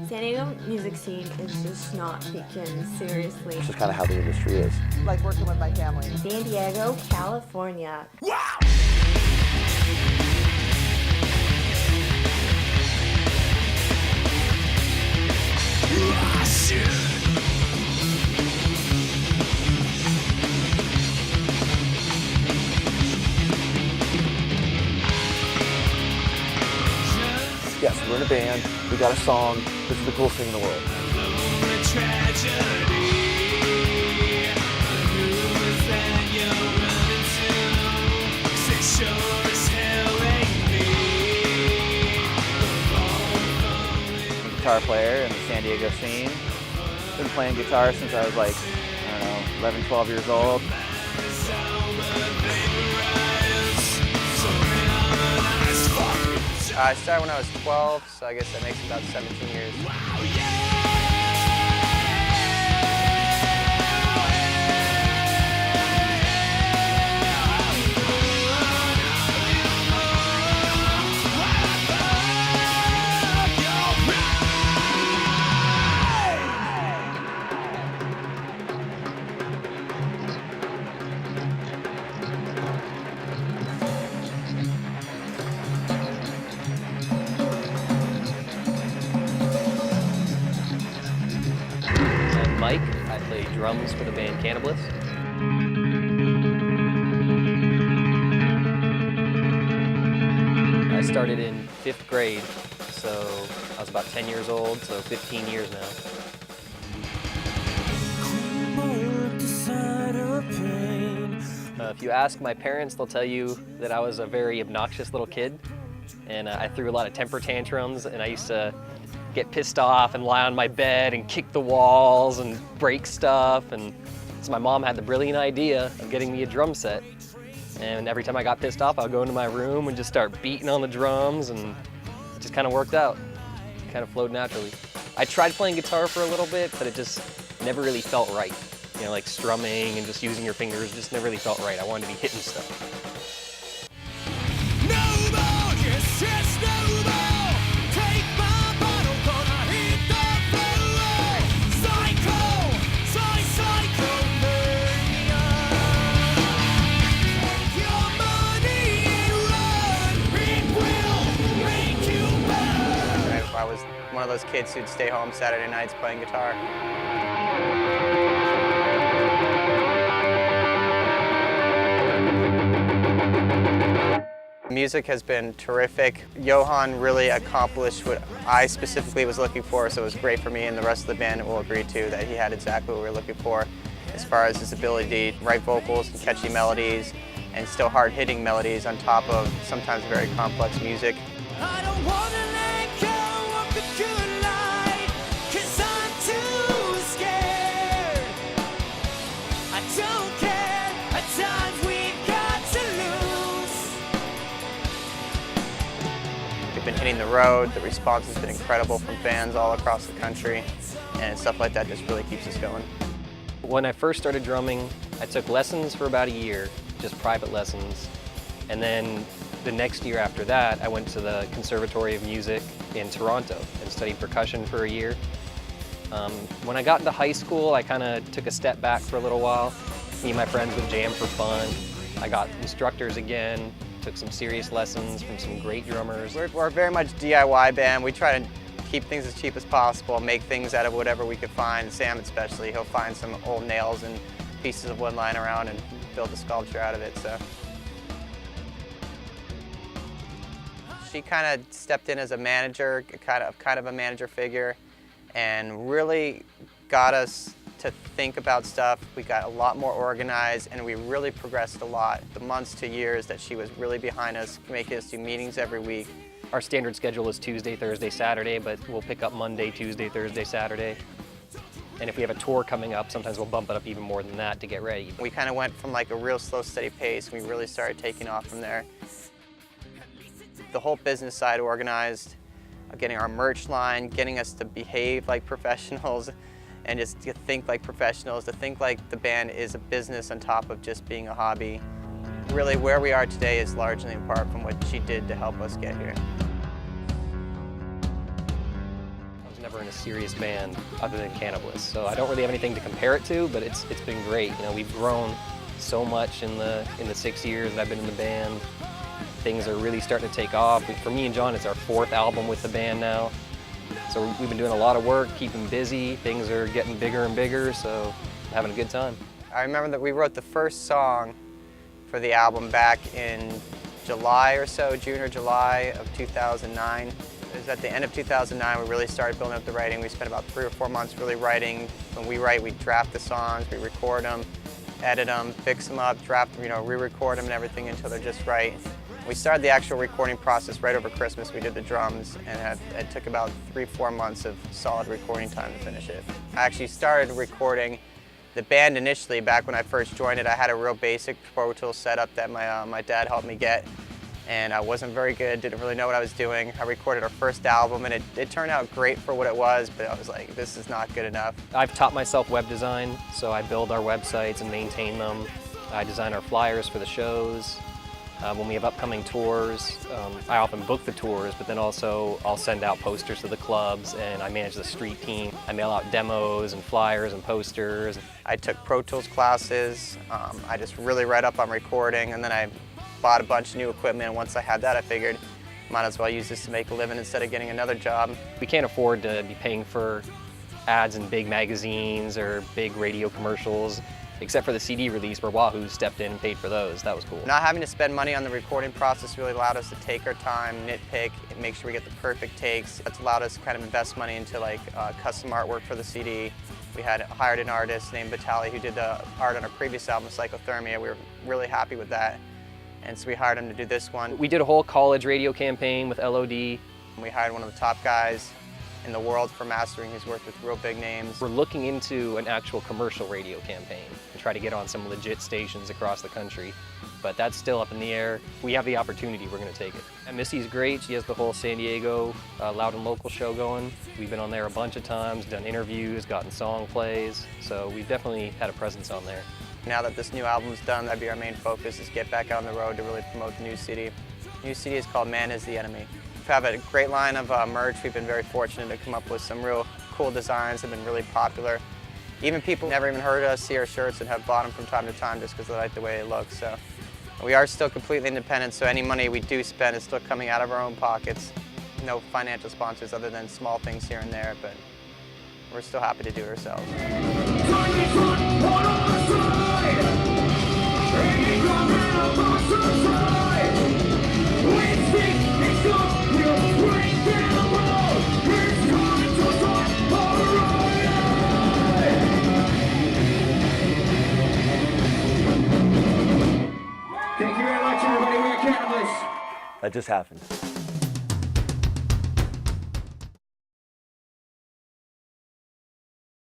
San Diego music scene is just not taken seriously. It's just kind of how the industry is. Like working with my family. San Diego, California. Wow! Yes, we're in a band, we got a song, this is the coolest thing in the world. I'm a guitar player in the San Diego scene. Been playing guitar since I was like, I don't know, 11, 12 years old. I started when I was 12, so I guess that makes about 17 years. Mike. I play drums for the band Cannibals. I started in 5th grade, so I was about 10 years old, so 15 years now. If you ask my parents, they'll tell you that I was a very obnoxious little kid, and I threw a lot of temper tantrums, and I used to get pissed off and lie on my bed and kick the walls and break stuff. And so my mom had the brilliant idea of getting me a drum set. And every time I got pissed off, I'd go into my room and just start beating on the drums, and it just kind of worked out. It kind of flowed naturally. I tried playing guitar for a little bit, but it just never really felt right. You know, like strumming and just using your fingers just never really felt right. I wanted to be hitting stuff. I was one of those kids who'd stay home Saturday nights playing guitar. Music has been terrific. Johan really accomplished what I specifically was looking for, so it was great for me, and the rest of the band will agree too that he had exactly what we were looking for as far as his ability to write vocals and catchy melodies and still hard-hitting melodies on top of sometimes very complex music. I don't wanna let go of the good life, 'cause I'm too scared. I don't care, at times we've got to lose. We've been hitting the road, the response has been incredible from fans all across the country, and stuff like that just really keeps us going. When I first started drumming, I took lessons for about a year, just private lessons. And then the next year after that, I went to the Conservatory of Music in Toronto and studied percussion for a year. When I got into high school, I kind of took a step back for a little while. Me and my friends would jam for fun. I got instructors again, took some serious lessons from some great drummers. We're a very much DIY band. We try to keep things as cheap as possible, make things out of whatever we could find. Sam especially, he'll find some old nails and pieces of wood lying around and build a sculpture out of it. So she kind of stepped in as a manager, kind of a manager figure, and really got us to think about stuff. We got a lot more organized, and we really progressed a lot. The months to years that she was really behind us, making us do meetings every week. Our standard schedule is Tuesday, Thursday, Saturday, but we'll pick up Monday, Tuesday, Thursday, Saturday. And if we have a tour coming up, sometimes we'll bump it up even more than that to get ready. We kind of went from like a real slow, steady pace, and we really started taking off from there. The whole business side organized, getting our merch line, getting us to behave like professionals, and just to think like professionals, to think like the band is a business on top of just being a hobby. Really, where we are today is largely in part from what she did to help us get here. Never in a serious band other than Cannibalists, so I don't really have anything to compare it to, but it's been great. You know, we've grown so much in the 6 years that I've been in the band. Things are really starting to take off. For me and John, it's our 4th album with the band now. So we've been doing a lot of work, keeping busy. Things are getting bigger and bigger, so having a good time. I remember that we wrote the first song for the album back in July or so, June or July of 2009. It was at the end of 2009 we really started building up the writing. We spent about 3 or 4 months really writing. When we write, we draft the songs, we record them, edit them, fix them up, draft them, re-record them and everything until they're just right. We started the actual recording process right over Christmas. We did the drums, and it took about 3-4 months of solid recording time to finish it. I actually started recording the band initially back when I first joined it. I had a real basic Pro Tools setup that my dad helped me get, and I wasn't very good, didn't really know what I was doing. I recorded our first album, and it turned out great for what it was, but I was like, this is not good enough. I've taught myself web design, so I build our websites and maintain them. I design our flyers for the shows. When we have upcoming tours, I often book the tours, but then also I'll send out posters to the clubs, and I manage the street team. I mail out demos and flyers and posters. I took Pro Tools classes. I just really read up on recording, and then I bought a bunch of new equipment, and once I had that I figured might as well use this to make a living instead of getting another job. We can't afford to be paying for ads in big magazines or big radio commercials, except for the CD release where Wahoo stepped in and paid for those. That was cool. Not having to spend money on the recording process really allowed us to take our time, nitpick, and make sure we get the perfect takes. That's allowed us to kind of invest money into custom artwork for the CD. We had hired an artist named Vitaly who did the art on our previous album, Psychothermia. We were really happy with that, and so we hired him to do this one. We did a whole college radio campaign with LOD. We hired one of the top guys in the world for mastering. He's worked with real big names. We're looking into an actual commercial radio campaign and try to get on some legit stations across the country, but that's still up in the air. If we have the opportunity, we're going to take it. And Missy's great. She has the whole San Diego Loud and Local show going. We've been on there a bunch of times, done interviews, gotten song plays, so we've definitely had a presence on there. Now that this new album's done, that'd be our main focus, is get back out on the road to really promote the new CD. The new CD is called Man is the Enemy. We have a great line of merch. We've been very fortunate to come up with some real cool designs that have been really popular. Even people who never even heard of us see our shirts and have bought them from time to time just because they like the way they look. So we are still completely independent, so any money we do spend is still coming out of our own pockets. No financial sponsors other than small things here and there, but we're still happy to do it ourselves. Thank you very much, everybody. We're Cannibalists. That just happened.